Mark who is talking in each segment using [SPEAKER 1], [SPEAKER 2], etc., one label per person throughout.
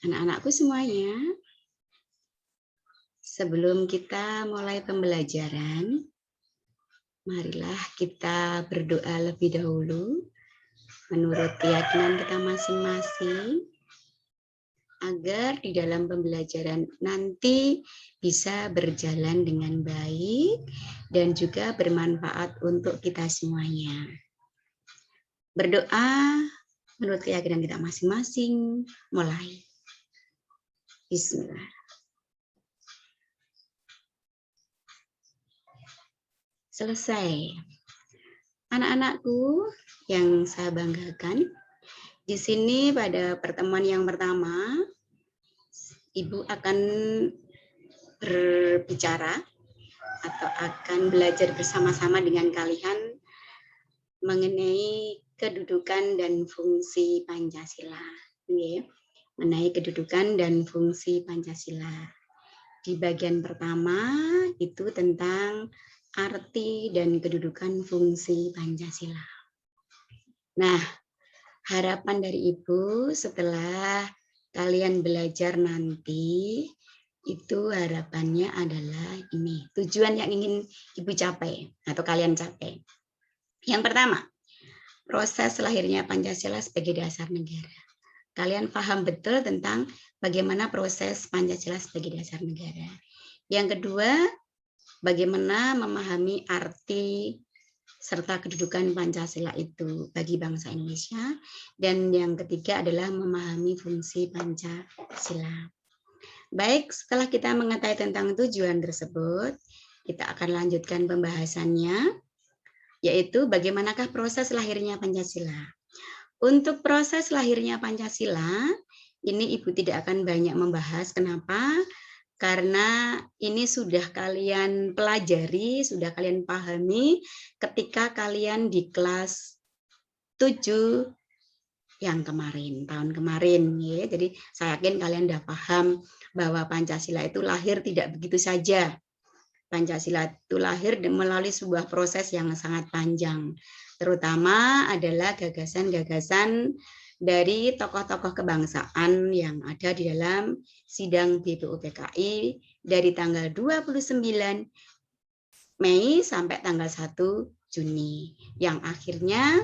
[SPEAKER 1] Anak-anakku semuanya, sebelum kita mulai pembelajaran, marilah kita berdoa lebih dahulu menurut keyakinan kita masing-masing agar di dalam pembelajaran nanti bisa berjalan dengan baik dan juga bermanfaat untuk kita semuanya. Berdoa menurut keyakinan kita masing-masing, mulai. Bismillah. Selesai. Anak-anakku yang saya banggakan, di sini pada pertemuan yang pertama, Ibu akan berbicara atau akan belajar bersama-sama dengan kalian mengenai kedudukan dan fungsi Pancasila. Mengenai kedudukan dan fungsi Pancasila. Di bagian pertama itu tentang arti dan kedudukan fungsi Pancasila. Nah, harapan dari Ibu setelah kalian belajar nanti, itu harapannya adalah ini, tujuan yang ingin Ibu capai atau kalian capai. Yang pertama, proses lahirnya Pancasila sebagai dasar negara. Kalian paham betul tentang bagaimana proses Pancasila sebagai dasar negara. Yang kedua, bagaimana memahami arti serta kedudukan Pancasila itu bagi bangsa Indonesia. Dan yang ketiga adalah memahami fungsi Pancasila. Baik, setelah kita mengetahui tentang tujuan tersebut, kita akan lanjutkan pembahasannya, yaitu bagaimanakah proses lahirnya Pancasila. Untuk proses lahirnya Pancasila, ini Ibu tidak akan banyak membahas. Kenapa? Karena ini sudah kalian pelajari, sudah kalian pahami ketika kalian di kelas 7 yang kemarin, tahun kemarin. Ya. Jadi saya yakin kalian sudah paham bahwa Pancasila itu lahir tidak begitu saja. Pancasila itu lahir melalui sebuah proses yang sangat panjang. Terutama adalah gagasan-gagasan dari tokoh-tokoh kebangsaan yang ada di dalam sidang BPUPKI dari tanggal 29 Mei sampai tanggal 1 Juni. Yang akhirnya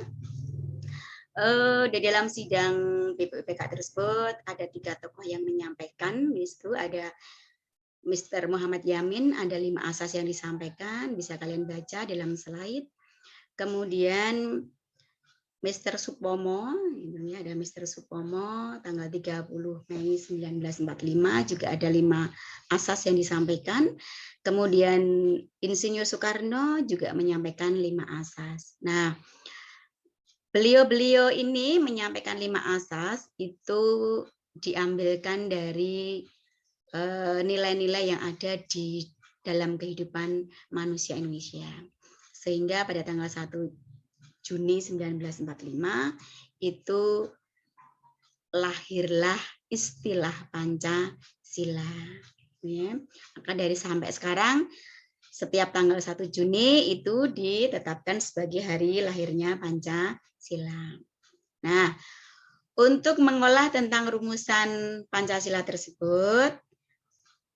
[SPEAKER 1] di dalam sidang BPUPKI tersebut ada 3 tokoh yang menyampaikan. Di situ ada Mr. Muhammad Yamin, ada 5 asas yang disampaikan, bisa kalian baca dalam slide. Kemudian Mr. Supomo, ini ada Mr. Supomo, tanggal 30 Mei 1945, juga ada 5 asas yang disampaikan. Kemudian Insinyur Soekarno juga menyampaikan 5 asas. Nah, beliau-beliau ini menyampaikan 5 asas, itu diambilkan dari nilai-nilai yang ada di dalam kehidupan manusia Indonesia. Sehingga pada tanggal 1 Juni 1945 itu lahirlah istilah Pancasila. Ya. Maka dari sampai sekarang setiap tanggal 1 Juni itu ditetapkan sebagai hari lahirnya Pancasila. Nah, untuk mengolah tentang rumusan Pancasila tersebut,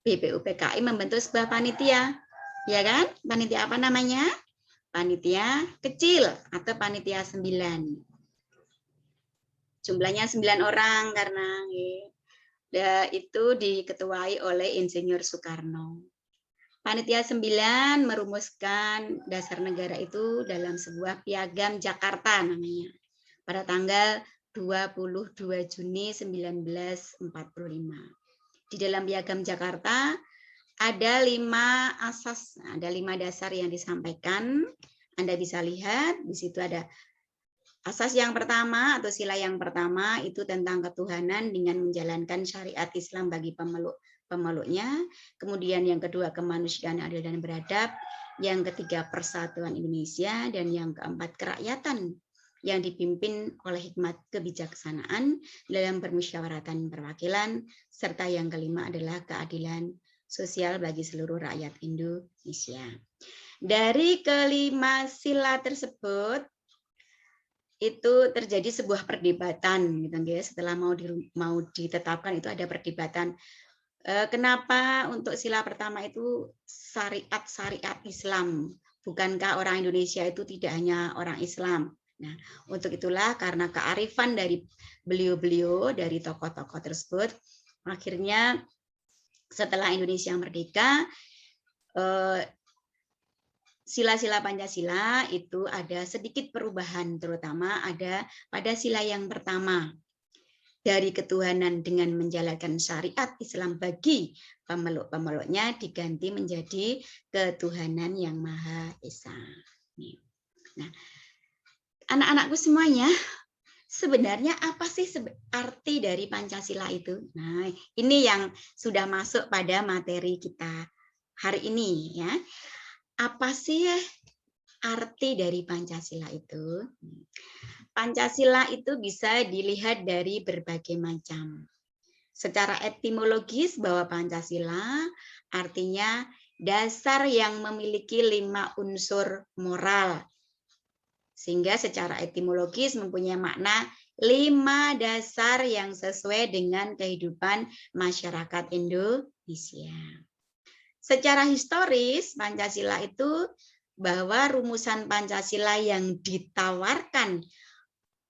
[SPEAKER 1] BPUPKI membentuk sebuah panitia, ya kan? Panitia apa namanya? Panitia kecil atau panitia 9. Jumlahnya 9 orang karena itu diketuai oleh Insinyur Soekarno. Panitia 9 merumuskan dasar negara itu dalam sebuah piagam Jakarta namanya. Pada tanggal 22 Juni 1945. Di dalam piagam Jakarta ada 5 asas, ada 5 dasar yang disampaikan. Anda bisa lihat di situ ada asas yang pertama atau sila yang pertama itu tentang ketuhanan dengan menjalankan syariat Islam bagi pemeluknya. Kemudian yang kedua kemanusiaan adil dan beradab. Yang ketiga persatuan Indonesia dan yang keempat kerakyatan yang dipimpin oleh hikmat kebijaksanaan dalam permusyawaratan perwakilan, serta yang kelima adalah keadilan sosial bagi seluruh rakyat Indonesia. Dari kelima sila tersebut, itu terjadi sebuah perdebatan gitu ya. Setelah mau ditetapkan itu ada perdebatan. Kenapa untuk sila pertama itu syariat Islam? Bukankah orang Indonesia itu tidak hanya orang Islam? Nah, untuk itulah karena kearifan dari beliau-beliau, dari tokoh-tokoh tersebut, akhirnya setelah Indonesia merdeka, sila-sila Pancasila itu ada sedikit perubahan, terutama ada pada sila yang pertama. Dari ketuhanan dengan menjalankan syariat Islam bagi pemeluk-pemeluknya diganti menjadi ketuhanan yang Maha Esa. Nah, anak-anakku semuanya, sebenarnya apa sih arti dari Pancasila itu? Nah, ini yang sudah masuk pada materi kita hari ini ya. Apa sih arti dari Pancasila itu? Pancasila itu bisa dilihat dari berbagai macam. Secara etimologis bahwa Pancasila artinya dasar yang memiliki 5 unsur moral. Sehingga secara etimologis mempunyai makna 5 dasar yang sesuai dengan kehidupan masyarakat Indonesia. Secara historis, Pancasila itu bahwa rumusan Pancasila yang ditawarkan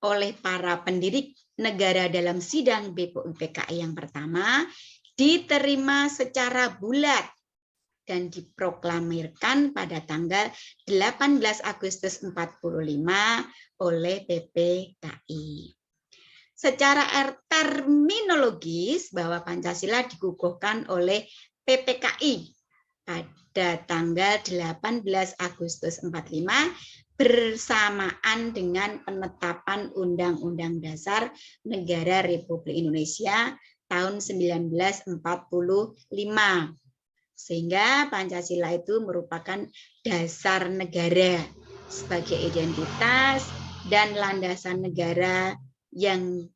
[SPEAKER 1] oleh para pendiri negara dalam sidang BPUPKI yang pertama diterima secara bulat dan diproklamirkan pada tanggal 18 Agustus 45 oleh PPKI. Secara terminologis bahwa Pancasila dikukuhkan oleh PPKI pada tanggal 18 Agustus 45 bersamaan dengan penetapan Undang-Undang Dasar Negara Republik Indonesia tahun 1945. Sehingga Pancasila itu merupakan dasar negara sebagai identitas dan landasan negara yang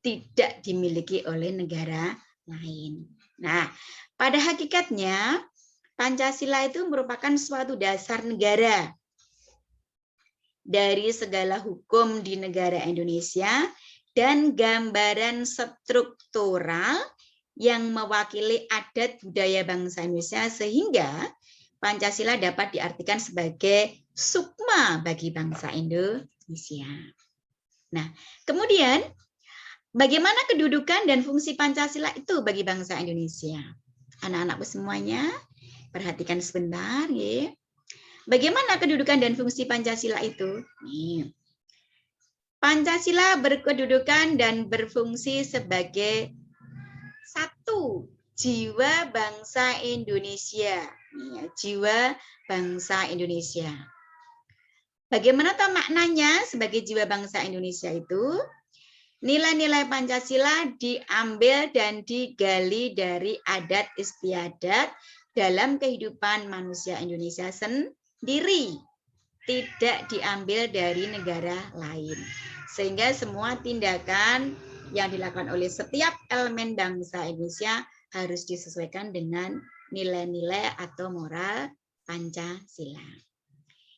[SPEAKER 1] tidak dimiliki oleh negara lain. Nah, pada hakikatnya Pancasila itu merupakan suatu dasar negara dari segala hukum di negara Indonesia dan gambaran struktural yang mewakili adat budaya bangsa Indonesia sehingga Pancasila dapat diartikan sebagai sukma bagi bangsa Indonesia. Nah, kemudian bagaimana kedudukan dan fungsi Pancasila itu bagi bangsa Indonesia? Anak-anakku semuanya, perhatikan sebentar ya. Bagaimana kedudukan dan fungsi Pancasila itu? Nih. Pancasila berkedudukan dan berfungsi sebagai satu, jiwa bangsa Indonesia. Nih, jiwa bangsa Indonesia. Bagaimana toh maknanya sebagai jiwa bangsa Indonesia itu? Nilai-nilai Pancasila diambil dan digali dari adat istiadat dalam kehidupan manusia Indonesia sendiri, tidak diambil dari negara lain. Sehingga semua tindakan yang dilakukan oleh setiap elemen bangsa Indonesia harus disesuaikan dengan nilai-nilai atau moral Pancasila.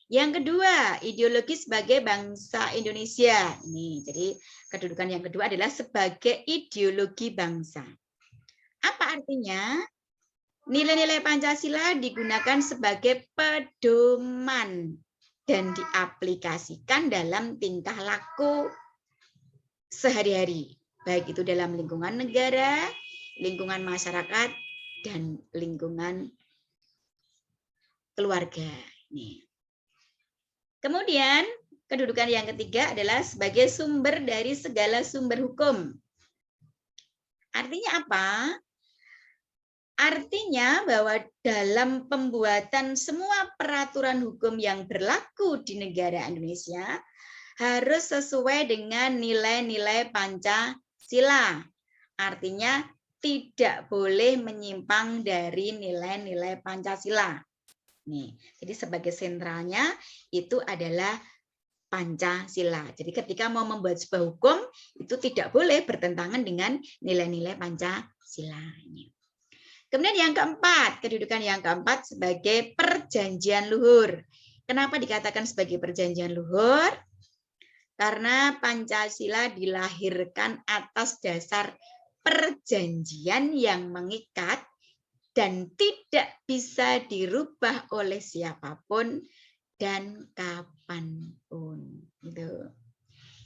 [SPEAKER 1] Yang kedua, ideologi sebagai bangsa Indonesia. Ini, jadi kedudukan yang kedua adalah sebagai ideologi bangsa. Apa artinya? Nilai-nilai Pancasila digunakan sebagai pedoman dan diaplikasikan dalam tingkah laku sehari-hari, baik itu dalam lingkungan negara, lingkungan masyarakat, dan lingkungan keluarga. Nih. Kemudian, kedudukan yang ketiga adalah sebagai sumber dari segala sumber hukum. Artinya apa? Artinya bahwa dalam pembuatan semua peraturan hukum yang berlaku di negara Indonesia harus sesuai dengan nilai-nilai Pancasila. Artinya tidak boleh menyimpang dari nilai-nilai Pancasila. Nih, jadi sebagai sentralnya itu adalah Pancasila. Jadi ketika mau membuat sebuah hukum itu tidak boleh bertentangan dengan nilai-nilai Pancasila. Kemudian yang keempat, kedudukan yang keempat sebagai perjanjian luhur. Kenapa dikatakan sebagai perjanjian luhur? Karena Pancasila dilahirkan atas dasar perjanjian yang mengikat dan tidak bisa dirubah oleh siapapun dan kapanpun. Gitu.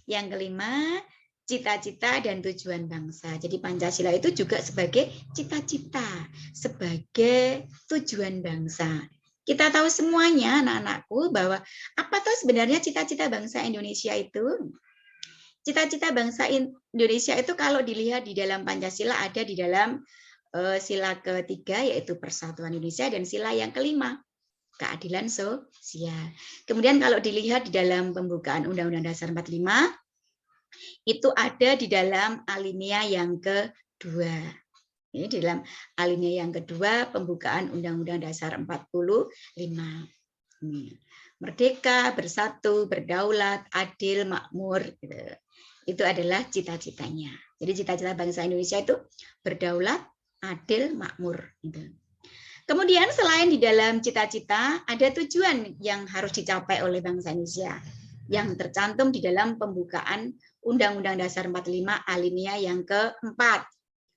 [SPEAKER 1] Yang kelima, cita-cita dan tujuan bangsa. Jadi Pancasila itu juga sebagai cita-cita, sebagai tujuan bangsa. Kita tahu semuanya anak-anakku bahwa apa tuh sebenarnya cita-cita bangsa Indonesia itu? Cita-cita bangsa Indonesia itu kalau dilihat di dalam Pancasila ada di dalam sila ketiga yaitu Persatuan Indonesia dan sila yang kelima keadilan sosial. Kemudian kalau dilihat di dalam pembukaan Undang-Undang Dasar 45 itu ada di dalam alinea yang kedua. Ini di dalam alinea yang kedua pembukaan Undang-Undang Dasar 45. Merdeka, bersatu, berdaulat, adil, makmur. Gitu. Itu adalah cita-citanya. Jadi cita-cita bangsa Indonesia itu berdaulat, adil, makmur. Gitu. Kemudian selain di dalam cita-cita, ada tujuan yang harus dicapai oleh bangsa Indonesia yang tercantum di dalam pembukaan Undang-Undang Dasar 45 alinea yang keempat.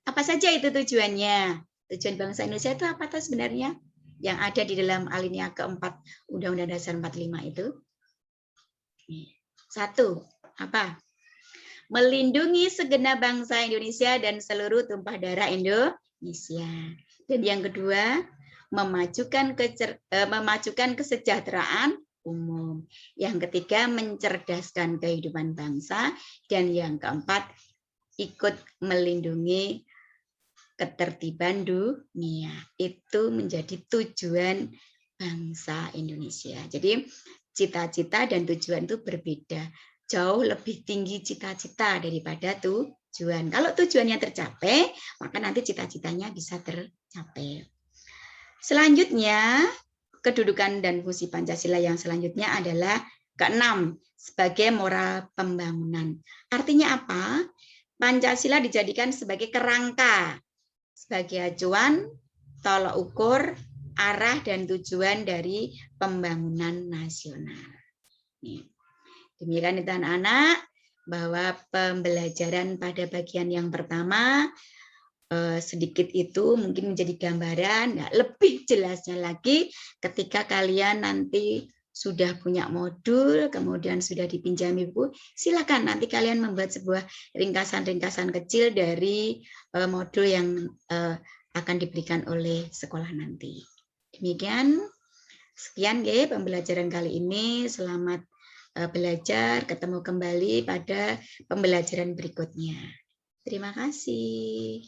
[SPEAKER 1] Apa saja itu tujuannya? Tujuan bangsa Indonesia itu apa tuh sebenarnya? Yang ada di dalam alinea keempat Undang-Undang Dasar 45 itu? Satu, apa? Melindungi segenap bangsa Indonesia dan seluruh tumpah darah Indonesia. Dan yang kedua, memajukan kesejahteraan umum. Yang ketiga, mencerdaskan kehidupan bangsa. Dan yang keempat, ikut melindungi ketertiban dunia. Itu menjadi tujuan bangsa Indonesia. Jadi cita-cita dan tujuan itu berbeda. Jauh lebih tinggi cita-cita daripada tujuan. Kalau tujuannya tercapai, maka nanti cita-citanya bisa tercapai. Selanjutnya, kedudukan dan fungsi Pancasila yang selanjutnya adalah keenam, sebagai moral pembangunan. Artinya apa? Pancasila dijadikan sebagai kerangka, sebagai acuan, tolok ukur, arah dan tujuan dari pembangunan nasional. Demikian itu anak-anak, bahwa pembelajaran pada bagian yang pertama sedikit itu mungkin menjadi gambaran. Nah, lebih jelasnya lagi ketika kalian nanti sudah punya modul, kemudian sudah dipinjami buku, silakan nanti kalian membuat sebuah ringkasan-ringkasan kecil dari modul yang akan diberikan oleh sekolah nanti. Demikian, sekian ya pembelajaran kali ini. Selamat belajar, ketemu kembali pada pembelajaran berikutnya. Terima kasih.